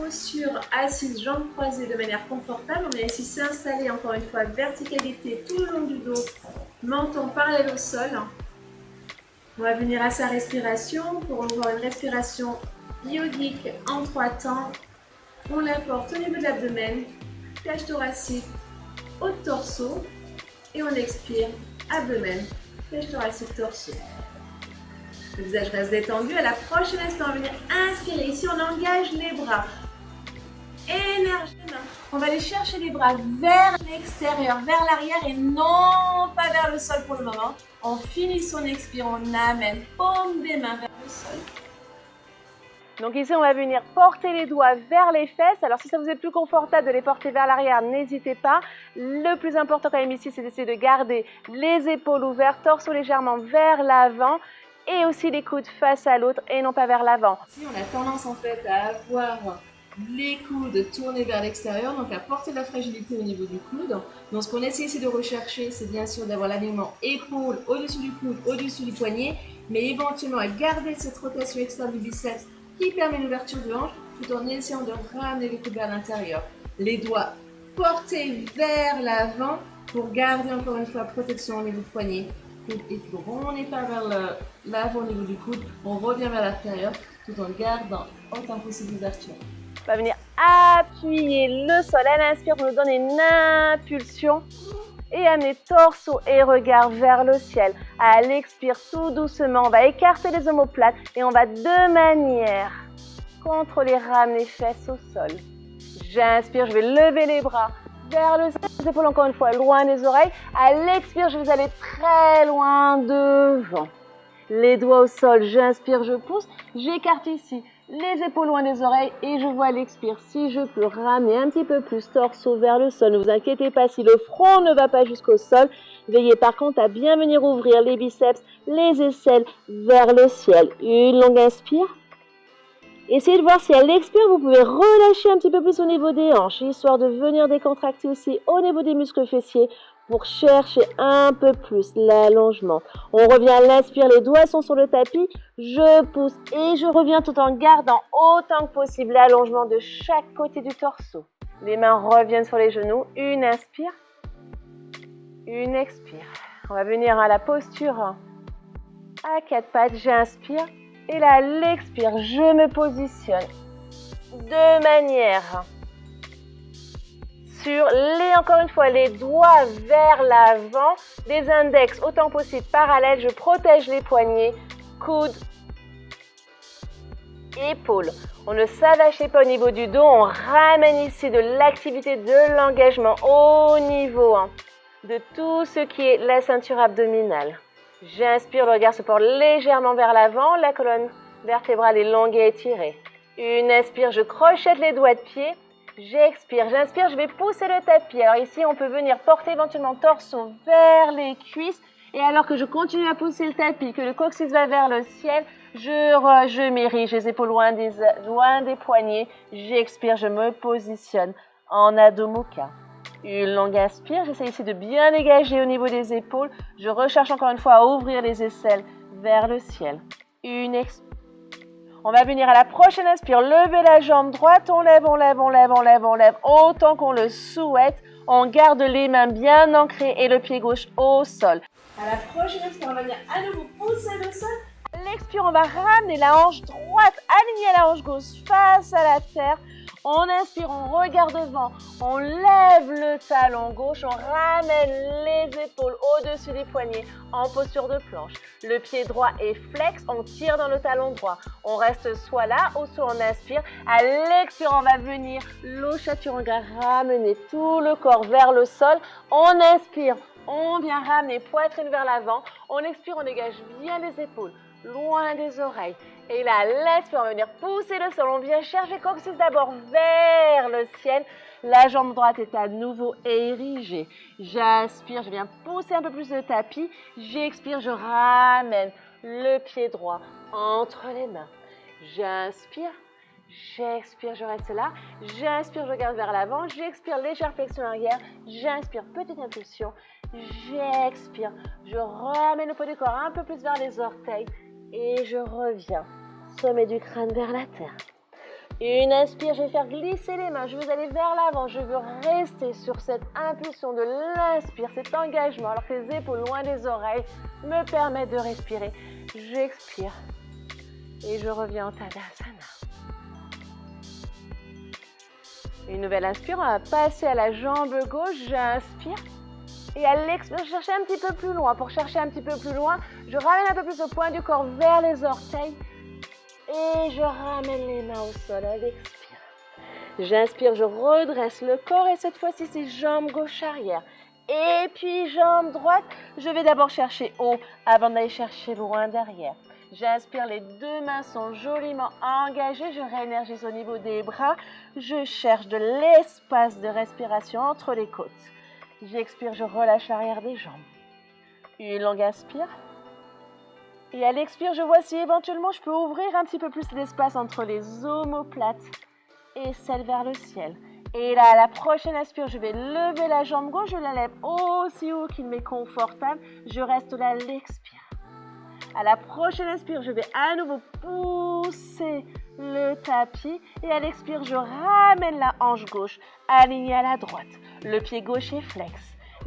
posture assise, jambes croisées de manière confortable. On va ici s'installer encore une fois, verticalité tout le long du dos, menton parallèle au sol. On va venir à sa respiration pour avoir une respiration yogique en 3 temps. On la porte au niveau de l'abdomen, cage thoracique, haut de torse et on expire, abdomen, cage thoracique, torse. Le visage reste détendu. À la prochaine inspiration, on va venir inspirer. Ici, on engage les bras. Énergie. On va aller chercher les bras vers l'extérieur, vers l'arrière et non pas vers le sol pour le moment. On finit son expire, on amène paume des mains vers le sol. Donc ici, on va venir porter les doigts vers les fesses. Alors si ça vous est plus confortable de les porter vers l'arrière, n'hésitez pas. Le plus important quand même ici, c'est d'essayer de garder les épaules ouvertes, torse légèrement vers l'avant et aussi les coudes face à l'autre et non pas vers l'avant. Ici, on a tendance en fait à avoir les coudes tournés vers l'extérieur, donc à porter la fragilité au niveau du coude. Donc ce qu'on essaie ici de rechercher, c'est bien sûr d'avoir l'alignement épaule au-dessus du coude, au-dessus du poignet, mais éventuellement à garder cette rotation externe du biceps qui permet l'ouverture de hanche, tout en essayant de ramener les coudes vers l'intérieur. Les doigts portés vers l'avant pour garder encore une fois protection au niveau du poignet. Et on n'est pas vers l'avant au niveau du coude, on revient vers l'intérieur tout en gardant autant possible l'ouverture. On va venir appuyer le sol à l'inspire pour nous donner une impulsion et amener torse et regard vers le ciel. À l'expire, tout doucement, on va écarter les omoplates et on va de manière contrôler, ramener les fesses au sol. J'inspire, je vais lever les bras vers le ciel, les épaules encore une fois loin des oreilles. À l'expire, je vais aller très loin devant. Les doigts au sol, j'inspire, je pousse, j'écarte ici les épaules loin des oreilles et je vois à l'expire si je peux ramener un petit peu plus torse vers le sol. Ne vous inquiétez pas si le front ne va pas jusqu'au sol. Veillez par contre à bien venir ouvrir les biceps, les aisselles vers le ciel. Une longue inspire. Essayez de voir si à l'expire, vous pouvez relâcher un petit peu plus au niveau des hanches, histoire de venir décontracter aussi au niveau des muscles fessiers pour chercher un peu plus l'allongement. On revient à l'inspire, les doigts sont sur le tapis, je pousse et je reviens tout en gardant autant que possible l'allongement de chaque côté du torse. Les mains reviennent sur les genoux, une inspire, une expire. On va venir à la posture à 4 pattes, j'inspire. Et là, à l'expire, je me positionne de manière sur encore une fois, les doigts vers l'avant, les index autant possible parallèles, je protège les poignets, coudes, épaules. On ne s'avachit pas au niveau du dos, on ramène ici de l'activité, de l'engagement au niveau de tout ce qui est la ceinture abdominale. J'inspire, le regard se porte légèrement vers l'avant, la colonne vertébrale est longue et étirée. Une inspire, je crochette les doigts de pied. J'expire, j'inspire, je vais pousser le tapis. Alors ici, on peut venir porter éventuellement torse vers les cuisses. Et alors que je continue à pousser le tapis, que le coccyx va vers le ciel, je m'érige, les épaules loin des poignets. J'expire, je me positionne en Adho Mukha. Une longue inspire, j'essaie ici de bien dégager au niveau des épaules. Je recherche encore une fois à ouvrir les aisselles vers le ciel. Une expire. On va venir à la prochaine inspire, lever la jambe droite, on lève, on lève, on lève, on lève, on lève, autant qu'on le souhaite. On garde les mains bien ancrées et le pied gauche au sol. À la prochaine inspire, on va venir à nouveau pousser le sol. À l'expire, on va ramener la hanche droite alignée à la hanche gauche face à la terre. On inspire, on regarde devant, on lève le talon gauche, on ramène les épaules au-dessus des poignets en posture de planche. Le pied droit est flex, on tire dans le talon droit. On reste soit là ou soit on inspire. À l'expire, on va venir l'eau chaturanga, ramener tout le corps vers le sol. On inspire, on vient ramener poitrine vers l'avant. On expire, on dégage bien les épaules, loin des oreilles. Et là, l'expire, on va venir pousser le sol. On vient chercher coccyx d'abord vers le ciel. La jambe droite est à nouveau érigée. J'inspire, je viens pousser un peu plus le tapis. J'expire, je ramène le pied droit entre les mains. J'inspire, j'expire, je reste là. J'inspire, je regarde vers l'avant. J'expire, légère flexion arrière. J'inspire, petite impulsion. J'expire, je ramène le poids du corps un peu plus vers les orteils. Et je reviens, sommet du crâne vers la terre. Une inspire, je vais faire glisser les mains, je veux aller vers l'avant, je veux rester sur cette impulsion de l'inspire, cet engagement, alors que les épaules loin des oreilles me permettent de respirer. J'expire et je reviens en Tadasana. Une nouvelle inspire, on va passer à la jambe gauche, j'inspire. Et à l'expire, je cherche un petit peu plus loin. Pour chercher un petit peu plus loin, je ramène un peu plus le poids du corps vers les orteils. Et je ramène les mains au sol à l'expire. J'inspire, je redresse le corps et cette fois-ci, c'est jambe gauche arrière. Et puis jambe droite, je vais d'abord chercher haut avant d'aller chercher loin derrière. J'inspire, les deux mains sont joliment engagées, je réénergise au niveau des bras. Je cherche de l'espace de respiration entre les côtes. J'expire, je relâche l'arrière des jambes. Une longue inspire. Et à l'expire, je vois si éventuellement je peux ouvrir un petit peu plus d'espace entre les omoplates et celle vers le ciel. Et là, à la prochaine inspire, je vais lever la jambe gauche, je la lève aussi haut qu'il m'est confortable. Je reste là à l'expire. À la prochaine inspire, je vais à nouveau pousser le tapis. Et à l'expire, je ramène la hanche gauche alignée à la droite. Le pied gauche est flex.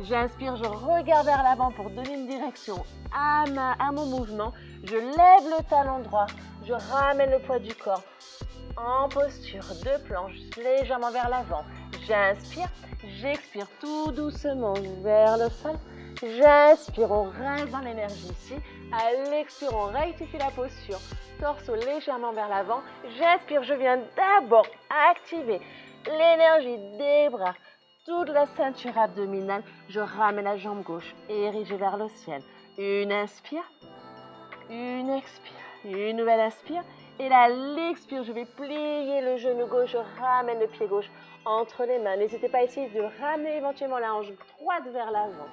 J'inspire, je regarde vers l'avant pour donner une direction à mon mouvement. Je lève le talon droit. Je ramène le poids du corps en posture de planche, légèrement vers l'avant. J'inspire, j'expire tout doucement vers le sol. J'inspire, on reste dans l'énergie ici. À l'expire, on rectifie la posture. Torse légèrement vers l'avant. J'inspire, je viens d'abord activer l'énergie des bras, toute la ceinture abdominale. Je ramène la jambe gauche érigée vers le ciel. Une inspire, une expire, une nouvelle inspire. Et là, à l'expire, je vais plier le genou gauche, je ramène le pied gauche entre les mains. N'hésitez pas à essayer de ramener éventuellement la hanche droite vers l'avant.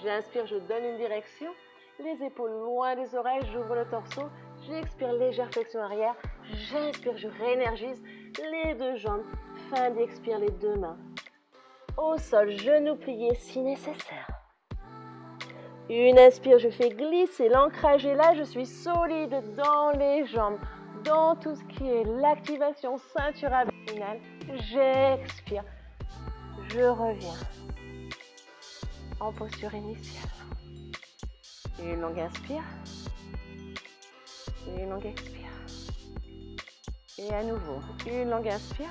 J'inspire, je donne une direction. Les épaules loin des oreilles, j'ouvre le torse. J'expire, légère flexion arrière. J'inspire, je réénergise les deux jambes. Fin d'expire, les deux mains au sol, genoux pliés si nécessaire. Une inspire, je fais glisser, l'ancrage est là, je suis solide dans les jambes, dans tout ce qui est l'activation ceinture abdominale. J'expire, je reviens en posture initiale. Une longue inspire, une longue expire. Et à nouveau, une longue inspire,